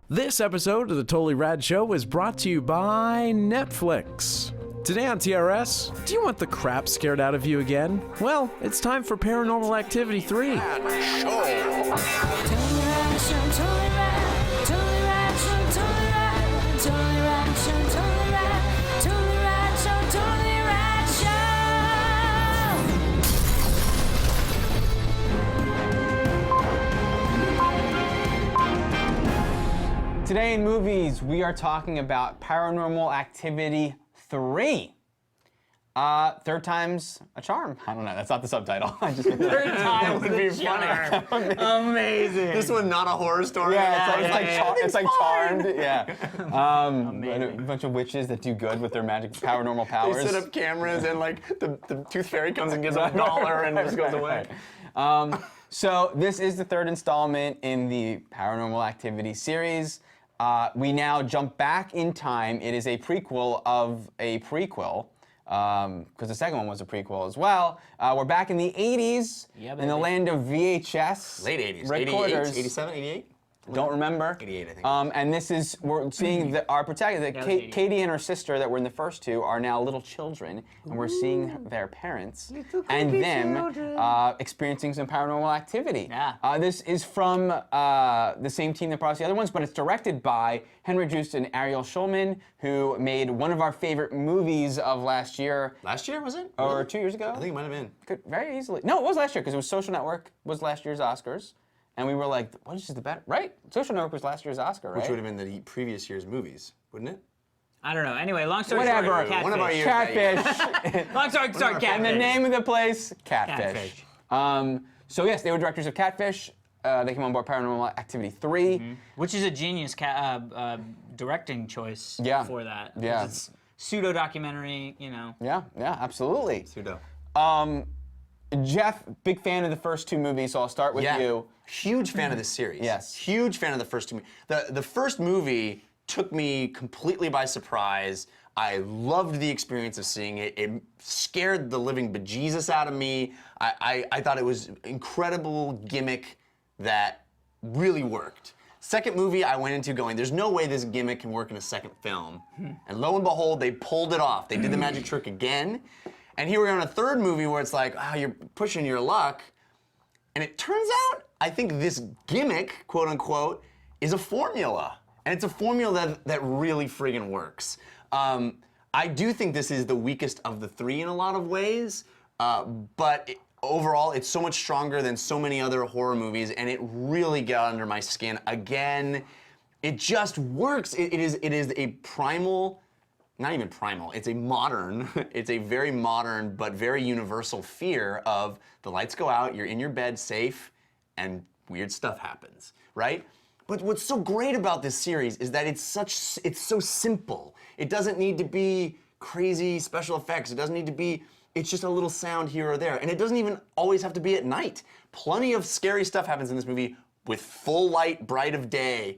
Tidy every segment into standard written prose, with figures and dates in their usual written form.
This episode of the Totally Rad Show is brought to you by Netflix. Today on TRS, do you want the crap scared out of you again? Well, it's time for Paranormal Activity 3. Today in movies, we are talking about Paranormal Activity 3. Third time's a charm. I don't know, that's not the subtitle. I just third time would be funny. Amazing. This one not a horror story? Yeah, it's like Charmed. Yeah. A bunch of witches that do good with their magic paranormal powers. They set up cameras and like the tooth fairy comes and gives them $1 and just goes away. So this is the third installment in the Paranormal Activity series. We now jump back in time. It is a prequel of a prequel, because the second one was a prequel as well. We're back in the 80s, in the land of VHS. Late 80s, recorders. 88, 87, 88? Don't remember. 88, I think. And this is, we're seeing our protagonist, Katie and her sister that were in the first two are now little children, and we're seeing their parents and them experiencing some paranormal activity. Yeah. This is from the same team that brought us the other ones, but it's directed by Henry Joost and Ariel Schulman, who made one of our favorite movies of last year. Last year, was it? Or 2 years ago? I think it might have been. Could very easily. No, it was last year, because it was Social Network was last year's Oscars. And we were like, what is the better? Right? Social Network was last year's Oscar, right? Which would have been the previous year's movies, wouldn't it? I don't know. Anyway, long story Whatever. short, Catfish. One of our years. Catfish. Long story short, And the Catfish. name of the place, Catfish. So yes, they were directors of Catfish. They came on board Paranormal Activity 3. Which is a genius directing choice for that. Yeah. It's pseudo-documentary, you know. Yeah, absolutely. Pseudo. Jeff, big fan of the first two movies, so I'll start with you. Huge fan of this series. Yes. Huge fan of the first two. The first movie took me completely by surprise. I loved the experience of seeing it. It scared the living bejesus out of me. I thought it was an incredible gimmick that really worked. Second movie I went into going, there's no way this gimmick can work in a second film. And lo and behold, they pulled it off. They did the magic trick again. And here we're on a third movie where it's like, you're pushing your luck. And it turns out, I think this gimmick, quote unquote, is a formula. And it's a formula that really friggin' works. I do think this is the weakest of the three in a lot of ways, but overall, it's so much stronger than so many other horror movies, and it really got under my skin. Again, it just works. It is a primal, not even primal, it's a very modern but very universal fear of the lights go out, you're in your bed safe, and weird stuff happens, right? But what's so great about this series is that it's so simple. It doesn't need to be crazy special effects. It doesn't need to be, it's just a little sound here or there. And it doesn't even always have to be at night. Plenty of scary stuff happens in this movie with full light, bright of day.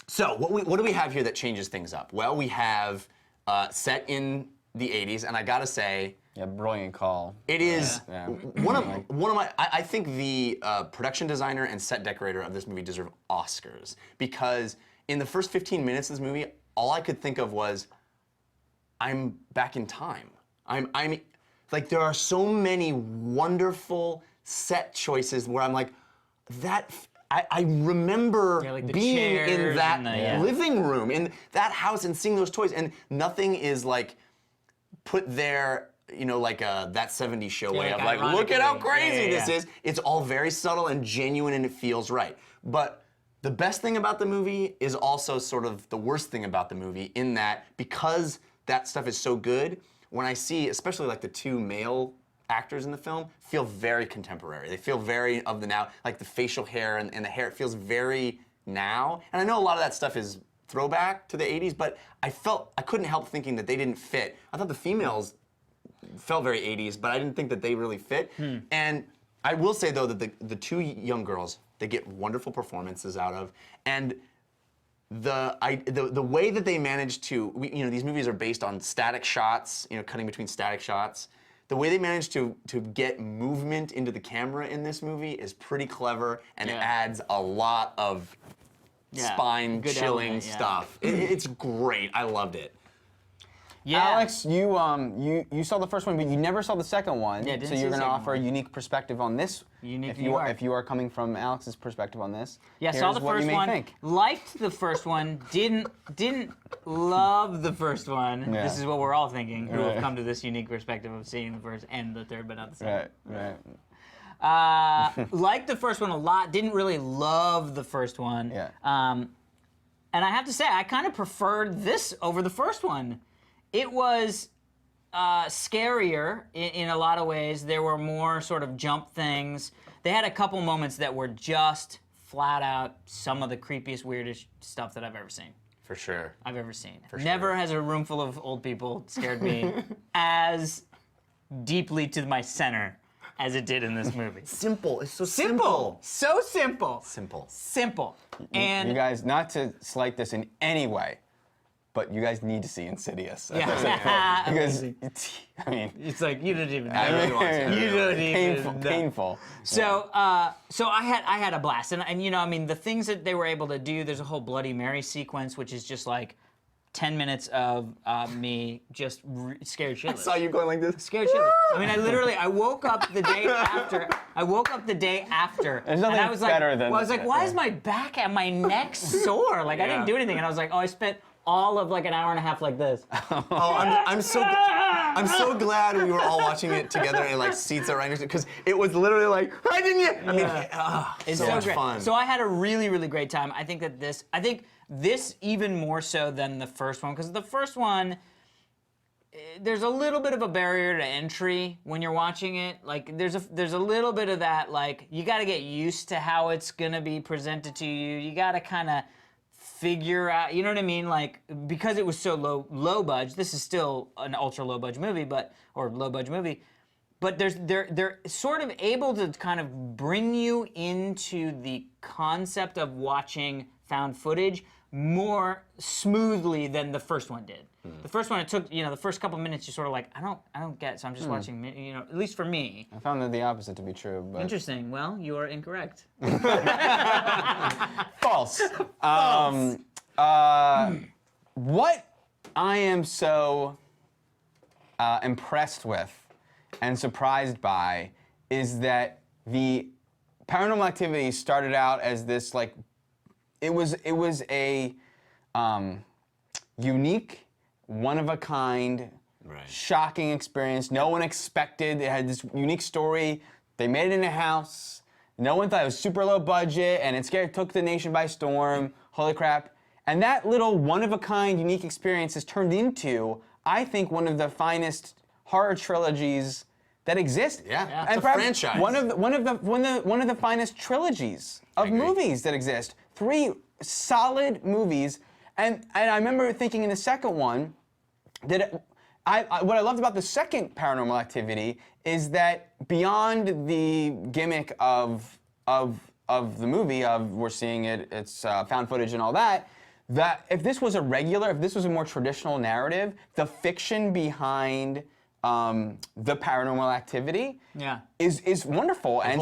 So what do we have here that changes things up? Well, we have set in the 80s, and I gotta say, Brilliant call. it is one of my. I think the production designer and set decorator of this movie deserve Oscars, because in the first 15 minutes of this movie, all I could think of was, I'm back in time. I'm like, there are so many wonderful set choices where I'm like, that. I remember like the being in chairs that and living room, in that house, and seeing those toys, and nothing is like put there, you know, like that 70s show way of like, look at how crazy this is. It's all very subtle and genuine, and it feels right. But the best thing about the movie is also sort of the worst thing about the movie, in that because that stuff is so good, when I see, especially like the two male actors in the film, feel very contemporary. They feel very of the now, like the facial hair and the hair, it feels very now. And I know a lot of that stuff is throwback to the 80s, but I couldn't help thinking that they didn't fit. I thought the females felt very 80s, but I didn't think that they really fit. And I will say though that the two young girls, they get wonderful performances out of, and the way that they manage to, you know, these movies are based on static shots, you know, cutting between static shots. the way they managed to get movement into the camera in this movie is pretty clever, and it adds a lot of spine-chilling stuff. It's great. I loved it. Yeah. Alex, you saw the first one, but you never saw the second one. Yeah, so you're going to offer a unique perspective on this. If you are coming from Alex's perspective on this. Yeah, saw the first one. Liked the first one. Didn't love the first one. Yeah. This is what we're all thinking, who have come to this unique perspective of seeing the first and the third, but not the second. Right. Liked the first one a lot. Didn't really love the first one. Yeah. And I have to say, I kind of preferred this over the first one. It was scarier in a lot of ways. There were more sort of jump things. They had a couple moments that were just flat out some of the creepiest, weirdest stuff that I've ever seen. For sure. I've ever seen. Never has a room full of old people scared me as deeply to my center as it did in this movie. Simple. It's so simple. So simple. Simple. And you guys, not to slight this in any way, but you guys need to see Insidious. Yeah. Because, I mean... It's like, you don't even know. You don't even know. Painful. So, so I had a blast. And, you know, I mean, the things that they were able to do, there's a whole Bloody Mary sequence, which is just like 10 minutes of me just scared shitless. I saw you going like this. Scared shitless. I mean, I woke up the day after. There's nothing and I was better like, than... I was like, why is my back and my neck sore? Like, I didn't do anything. And I was like, oh, I spent all of like an hour and a half like this. I'm so glad we were all watching it together in like seats that right next to, because it was literally like, why didn't you? I mean, it's so much great. fun. So I had a really, really great time. I think this even more so than the first one, because the first one, there's a little bit of a barrier to entry when you're watching it. Like there's a little bit of that, like you got to get used to how it's gonna be presented to you. You got to kind of figure out, you know what I mean? Like, because it was so low budge, this is still an ultra low budge movie, or low budge movie, but they're sort of able to kind of bring you into the concept of watching found footage more smoothly than the first one did. The first one, it took, you know, the first couple minutes, you're sort of like, I don't get it, so I'm just watching, you know, at least for me. I found the opposite to be true, but... Interesting. Well, you are incorrect. False. What I am so impressed with and surprised by is that the Paranormal Activity started out as this, like, it was a unique, one-of-a-kind, shocking experience. No one expected. It had this unique story. They made it in a house. No one thought it was super low budget, and it took the nation by storm. Holy crap. And that little one-of-a-kind, unique experience has turned into, I think, one of the finest horror trilogies that exist. Yeah, and it's a franchise. One of the finest trilogies of movies that exist. 3 solid movies. And I remember thinking in the second one that what I loved about the second Paranormal Activity is that beyond the gimmick of the movie, of we're seeing it's found footage and all that, that if this was a more traditional narrative, the fiction behind the Paranormal Activity is wonderful and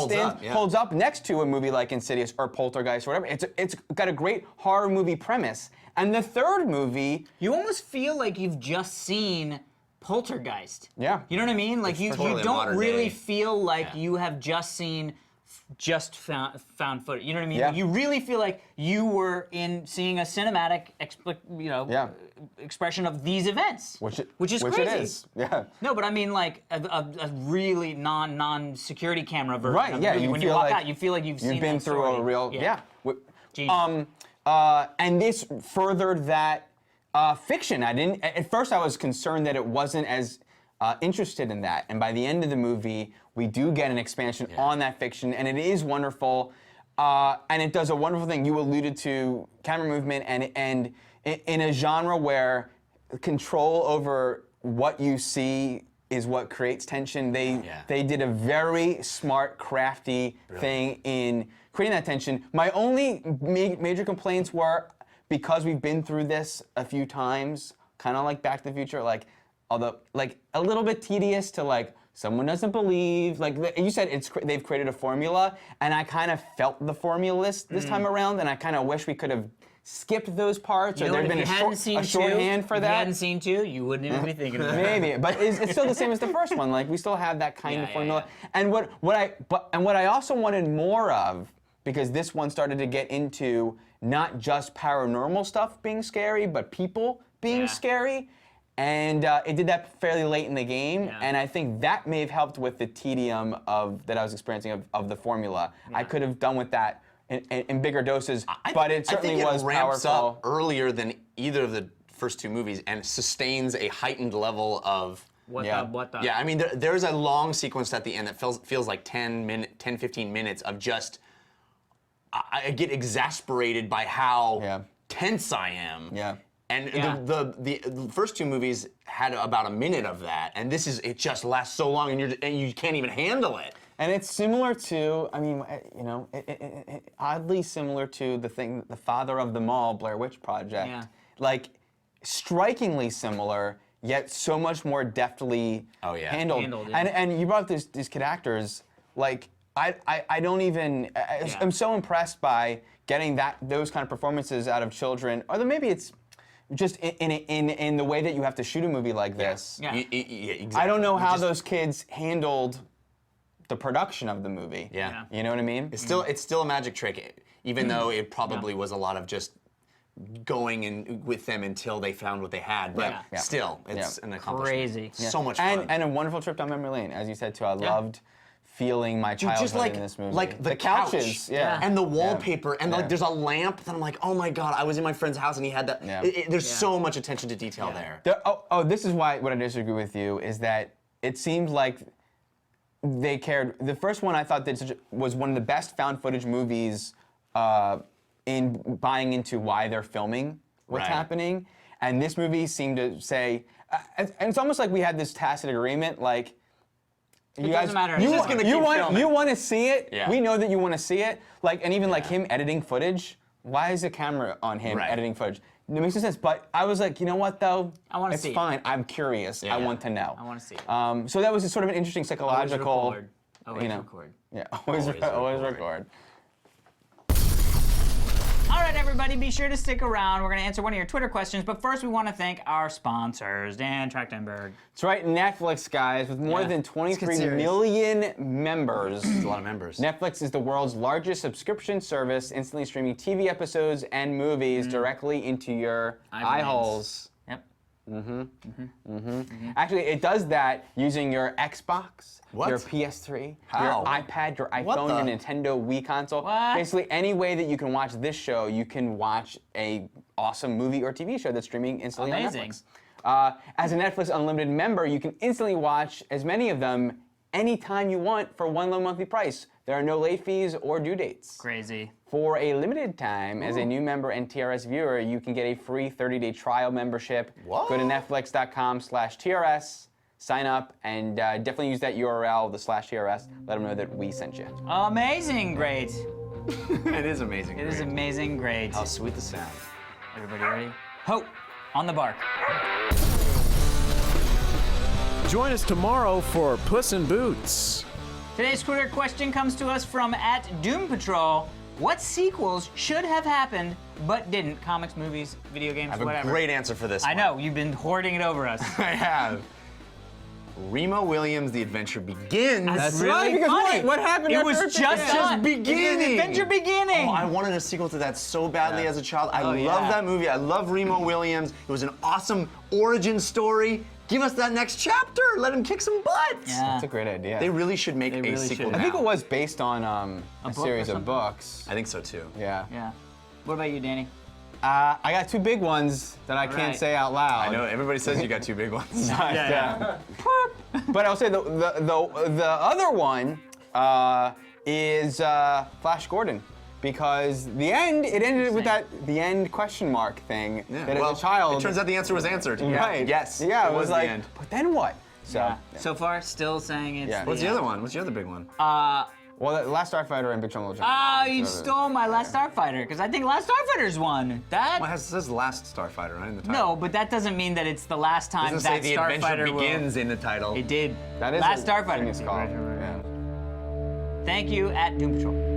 holds up next to a movie like Insidious or Poltergeist or whatever. It's got a great horror movie premise. And the third movie, you almost feel like you've just seen Poltergeist. Yeah. You know what I mean? Like you don't really feel like you have just seen found footage. You know what I mean? Yeah. You really feel like you were seeing a cinematic expression of these events. Which is crazy. It is. Yeah. No, but I mean like a really non-security camera version. Right. Of Yeah. the movie. When you walk out, you feel like you've been through story. a real. Yeah. Genius. And this furthered that fiction. At first I was concerned that it wasn't as interested in that. And by the end of the movie, we do get an expansion on that fiction, and it is wonderful. And it does a wonderful thing. You alluded to camera movement, and in a genre where control over what you see is what creates tension. They did a very smart, crafty thing in creating that tension. My only major complaints were, because we've been through this a few times, kind of like Back to the Future, like, although like a little bit tedious to like someone doesn't believe. Like you said, they've created a formula, and I kind of felt the formula this time around, and I kind of wish we could have skipped those parts, or there'd been a shorthand for that. If you hadn't seen 2, you wouldn't even be thinking about it. Maybe, but it's still the same as the first one. Like we still have that kind of formula. And what I also wanted more of, because this one started to get into not just paranormal stuff being scary, but people being scary. And it did that fairly late in the game, and I think that may have helped with the tedium that I was experiencing of the formula. I could have done with that in bigger doses, but it certainly was powerful. I think it ramps up powerful. earlier than either of the first 2 movies and sustains a heightened level of... What the? Yeah, I mean, there's a long sequence at the end that feels like 10, 15 minutes of just... I get exasperated by how tense I am. Yeah. And the first 2 movies had about a minute of that, and it just lasts so long, and you can't even handle it. And it's similar to, I mean, you know, oddly similar to the father of them all, Blair Witch Project. Yeah. Like, strikingly similar, yet so much more deftly handled. And you brought up these kid actors, like, I don't even, I'm so impressed by getting those kind of performances out of children, or maybe it's just in the way that you have to shoot a movie like this. Yeah. Exactly. I don't know how those kids handled the production of the movie. Yeah. You know what I mean? It's still a magic trick, even though it probably was a lot of just going in with them until they found what they had. But still, it's an accomplishment. Crazy. So much fun. And a wonderful trip down memory lane, as you said too. I loved feeling my childhood just like, in this movie. like the couches, couch, and the wallpaper, and like there's a lamp that I'm like, oh my god, I was in my friend's house and he had that. There's so much attention to detail there. This is why what I disagree with you is that it seemed like they cared. The first one I thought that was one of the best found footage movies in buying into why they're filming what's happening, and this movie seemed to say, and it's almost like we had this tacit agreement, like. It doesn't matter. You filming. want to see it. Yeah. We know that you want to see it. Like, and even like him editing footage. Why is the camera on him editing footage? It makes no sense. But I was like, you know what though? I want to see. It's fine. I'm curious. I want to know. I want to see. So that was sort of an interesting psychological. Always record. Yeah. Always record. All right, everybody, be sure to stick around. We're going to answer one of your Twitter questions, but first we want to thank our sponsors, Dan Trachtenberg. That's right, Netflix, guys, with more than 23 million members. That's a lot of members. Netflix is the world's largest subscription service, instantly streaming TV episodes and movies directly into your eye holes. Yep. Actually, it does that using your Xbox, What? your PS3, How? your iPad, your iPhone, the- your Nintendo Wii console. What? Basically, any way that you can watch this show, you can watch a awesome movie or TV show that's streaming instantly Amazing. on Netflix. As a Netflix Unlimited member, you can instantly watch as many of them anytime you want for one low monthly price. There are no late fees or due dates. Crazy. For a limited time, as a new member and TRS viewer, you can get a free 30-day trial membership. What? Go to netflix.com/TRS, sign up, and definitely use that URL, the /TRS. Let them know that we sent you. Amazing great. It is amazing. It is amazing great. How sweet the sound. Everybody ready? Ho! On the bark. Join us tomorrow for Puss in Boots. Today's Twitter question comes to us from @DoomPatrol. What sequels should have happened but didn't? Comics, movies, video games, I have whatever. a great answer for this I one. know, you've been hoarding it over us. I have. Remo Williams' The Adventure Begins. That's right, really because funny. what happened It after was it just done. beginning. The adventure beginning. Oh, I wanted a sequel to that so badly as a child. I love yeah. that movie. I love Remo Williams. It was an awesome origin story. Give us that next chapter. Let him kick some butt. Yeah. That's a great idea. They really should make a really sequel should. now. I think it was based on a book series or of books. I think so too. Yeah. Yeah. What about you, Danny? I got two big ones that I can't right. say out loud. I know everybody says you got two big ones. But I'll say the other one is Flash Gordon, because it ended with the end question mark thing that well, as a child. it turns out the answer was answered. Right. Yes. Yeah, it was the like, end. but then what? So So far, still saying it's Yeah. What's the other one? What's your other big one? Well, the Last Starfighter and Big Trouble in Little Oh, China. you stole my Last Starfighter, because I think Last Starfighter's won. That? Well, it says Last Starfighter, right, in the title. No, but that doesn't mean that it's the last time Doesn't that say the adventure Starfighter will. begins in the title. It did. That is Last a Starfighter. genius call. Yeah. Thank you at Doom Patrol.